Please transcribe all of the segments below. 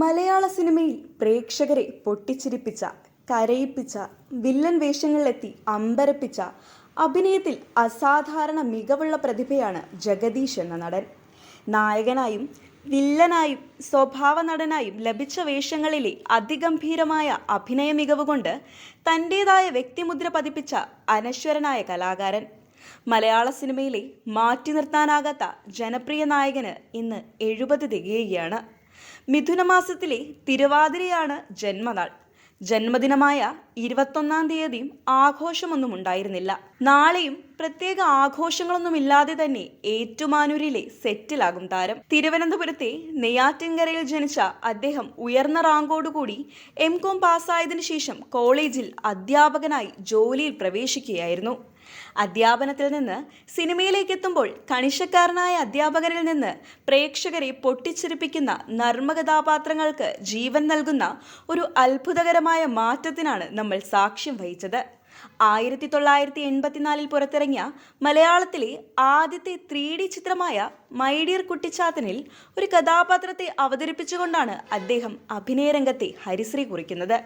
മലയാള സിനിമയിൽ പ്രേക്ഷകരെ പൊട്ടിച്ചിരിപ്പിച്ച, കരയിപ്പിച്ച, വില്ലൻ വേഷങ്ങളിലെത്തി അമ്പരപ്പിച്ച, അഭിനയത്തിൽ അസാധാരണ മികവുള്ള പ്രതിഭയാണ് ജഗദീഷ് എന്ന നടൻ. നായകനായും വില്ലനായും സ്വഭാവ നടനായും ലഭിച്ച വേഷങ്ങളിലെ അതിഗംഭീരമായ അഭിനയ മികവ് കൊണ്ട് തൻ്റേതായ വ്യക്തിമുദ്ര പതിപ്പിച്ച അനശ്വരനായ കലാകാരൻ. മലയാള സിനിമയിലെ മാറ്റി നിർത്താനാകാത്ത ജനപ്രിയ നായകന് ഇന്ന് 70 തികയുകയാണ്. മിഥുനമാസത്തിലെ തിരുവാതിരയാണ് ജന്മനാൾ. ജന്മദിനമായ 21-ാം തീയതിയും ആഘോഷമൊന്നും ഉണ്ടായിരുന്നില്ല. നാളെയും പ്രത്യേക ആഘോഷങ്ങളൊന്നുമില്ലാതെ തന്നെ ഏറ്റുമാനൂരിലെ സെറ്റിലാകും താരം. തിരുവനന്തപുരത്തെ നെയ്യാറ്റിൻകരയിൽ ജനിച്ച അദ്ദേഹം ഉയർന്ന റാങ്കോടുകൂടി M.Com പാസ്സായതിനു ശേഷം കോളേജിൽ അധ്യാപകനായി ജോലിയിൽ പ്രവേശിക്കുകയായിരുന്നു. അധ്യാപനത്തിൽ നിന്ന് സിനിമയിലേക്ക് എത്തുമ്പോൾ കണിശക്കാരനായ അധ്യാപകരിൽ നിന്ന് പ്രേക്ഷകരെ പൊട്ടിച്ചിരിപ്പിക്കുന്ന നർമ്മകഥാപാത്രങ്ങൾക്ക് ജീവൻ നൽകുന്ന ഒരു അത്ഭുതകരമായ മാറ്റത്തിനാണ് നമ്മൾ സാക്ഷ്യം വഹിച്ചത്. 1984 പുറത്തിറങ്ങിയ മലയാളത്തിലെ ആദ്യത്തെ 3D ചിത്രമായ മൈ ഡിയർ കുട്ടിച്ചാത്തനിൽ ഒരു കഥാപാത്രത്തെ അവതരിപ്പിച്ചുകൊണ്ടാണ് അദ്ദേഹം അഭിനയരംഗത്തെ ഹരിശ്രീ കുറിക്കുന്നത്.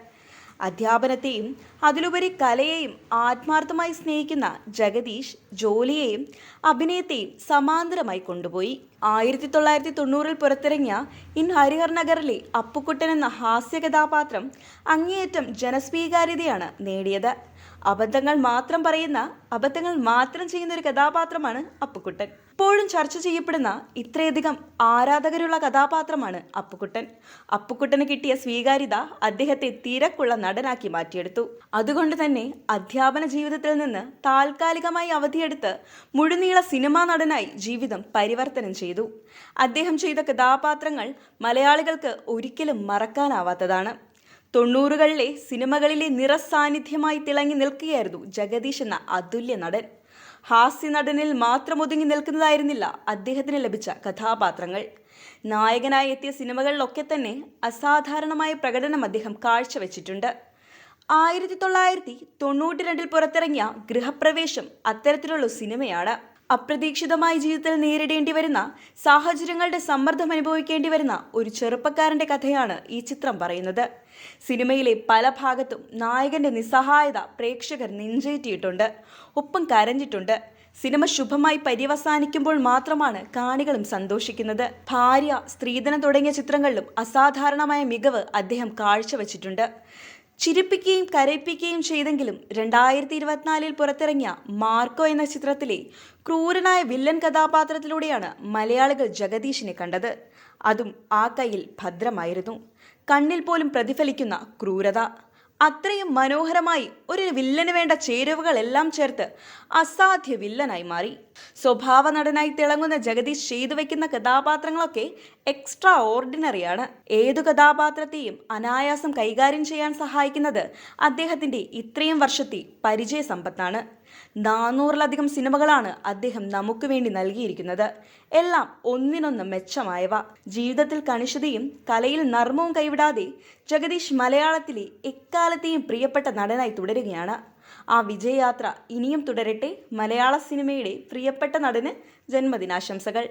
അധ്യാപനത്തെയും അതിലുപരി കലയെയും ആത്മാർത്ഥമായി സ്നേഹിക്കുന്ന ജഗദീഷ് ജോലിയെയും അഭിനയത്തെയും സമാന്തരമായി കൊണ്ടുപോയി. 1990 പുറത്തിറങ്ങിയ ഇൻ ഹരിഹർ നഗറിലെ അപ്പുക്കുട്ടൻ എന്ന ഹാസ്യ കഥാപാത്രം അങ്ങേയറ്റം ജനസ്വീകാര്യതയാണ് നേടിയത്. അബദ്ധങ്ങൾ മാത്രം ചെയ്യുന്ന ഒരു കഥാപാത്രമാണ് അപ്പുക്കുട്ടൻ. ഇപ്പോഴും ചർച്ച ചെയ്യപ്പെടുന്ന ഇത്രയധികം ആരാധകരുള്ള കഥാപാത്രമാണ് അപ്പുക്കുട്ടൻ. അപ്പുക്കുട്ടന് കിട്ടിയ സ്വീകാര്യത അദ്ദേഹത്തെ തിരക്കുള്ള നടനാക്കി മാറ്റിയെടുത്തു. അതുകൊണ്ട് തന്നെ അധ്യാപന ജീവിതത്തിൽ നിന്ന് താൽക്കാലികമായി അവധിയെടുത്ത് മുഴുനീള സിനിമാ നടനായി ജീവിതം പരിവർത്തനം ചെയ്തു. അദ്ദേഹം ചെയ്ത കഥാപാത്രങ്ങൾ മലയാളികൾക്ക് ഒരിക്കലും മറക്കാനാവാത്തതാണ്. 90കളിലെ സിനിമകളിലെ നിറസാന്നിധ്യമായി തിളങ്ങി നിൽക്കുകയായിരുന്നു ജഗദീഷ് എന്ന അതുല്യ നടൻ. ഹാസ്യ നടനിൽ മാത്രം ഒതുങ്ങി നിൽക്കുന്നതായിരുന്നില്ല അദ്ദേഹത്തിന് ലഭിച്ച കഥാപാത്രങ്ങൾ. നായകനായി എത്തിയ സിനിമകളിലൊക്കെ തന്നെ അസാധാരണമായ പ്രകടനം അദ്ദേഹം കാഴ്ചവെച്ചിട്ടുണ്ട്. 1992 പുറത്തിറങ്ങിയ ഗൃഹപ്രവേശം അത്തരത്തിലുള്ള സിനിമയാണ്. അപ്രതീക്ഷിതമായ ജീവിതത്തിൽ നേരിടേണ്ടി വരുന്ന സാഹചര്യങ്ങളുടെ സമ്മർദ്ദം അനുഭവിക്കേണ്ടി വരുന്ന ഒരു ചെറുപ്പക്കാരൻ്റെ കഥയാണ് ഈ ചിത്രം പറയുന്നത്. സിനിമയിലെ പല ഭാഗത്തും നായകന്റെ നിസ്സഹായത പ്രേക്ഷകർ നെഞ്ചേറ്റിയിട്ടുണ്ട്, ഒപ്പം കരഞ്ഞിട്ടുണ്ട്. സിനിമ ശുഭമായി പര്യവസാനിക്കുമ്പോൾ മാത്രമാണ് കാണികളും സന്തോഷിക്കുന്നത്. ഭാര്യ, സ്ത്രീധനം തുടങ്ങിയ ചിത്രങ്ങളിലും അസാധാരണമായ മികവ് അദ്ദേഹം കാഴ്ചവെച്ചിട്ടുണ്ട്. ചിരിപ്പിക്കുകയും കരയിപ്പിക്കുകയും ചെയ്തെങ്കിലും 2024 പുറത്തിറങ്ങിയ മാർക്കോ എന്ന ചിത്രത്തിലെ ക്രൂരനായ വില്ലൻ കഥാപാത്രത്തിലൂടെയാണ് മലയാളികൾ ജഗദീഷിനെ കണ്ടത്. അതും ആ കയ്യിൽ ഭദ്രമായിരുന്നു. കണ്ണിൽ പോലും പ്രതിഫലിക്കുന്ന ക്രൂരത. അത്രയും മനോഹരമായി ഒരു വില്ലന് വേണ്ട ചേരുവകളെല്ലാം ചേർത്ത് അസാധ്യ വില്ലനായി മാറി. സ്വഭാവ നടനായി തിളങ്ങുന്ന ജഗദീഷ് ചെയ്തു വയ്ക്കുന്ന കഥാപാത്രങ്ങളൊക്കെ എക്സ്ട്രാ ഓർഡിനറിയാണ്. ഏതു കഥാപാത്രത്തെയും അനായാസം കൈകാര്യം ചെയ്യാൻ സഹായിക്കുന്നത് അദ്ദേഹത്തിൻ്റെ ഇത്രയും വർഷത്തെ പരിചയ സമ്പത്താണ്. 400-ലധികം സിനിമകളാണ് അദ്ദേഹം നമുക്ക് വേണ്ടി നൽകിയിരിക്കുന്നത്. എല്ലാം ഒന്നിനൊന്ന് മെച്ചമായവ. ജീവിതത്തിൽ കണിശതയും കലയിൽ നർമ്മവും കൈവിടാതെ ജഗദീഷ് മലയാളത്തിലെ എക്കാലത്തെയും പ്രിയപ്പെട്ട നടനായി തുടരുകയാണ്. ആ വിജയയാത്ര ഇനിയും തുടരട്ടെ. മലയാള സിനിമയുടെ പ്രിയപ്പെട്ട നടന് ജന്മദിനാശംസകൾ.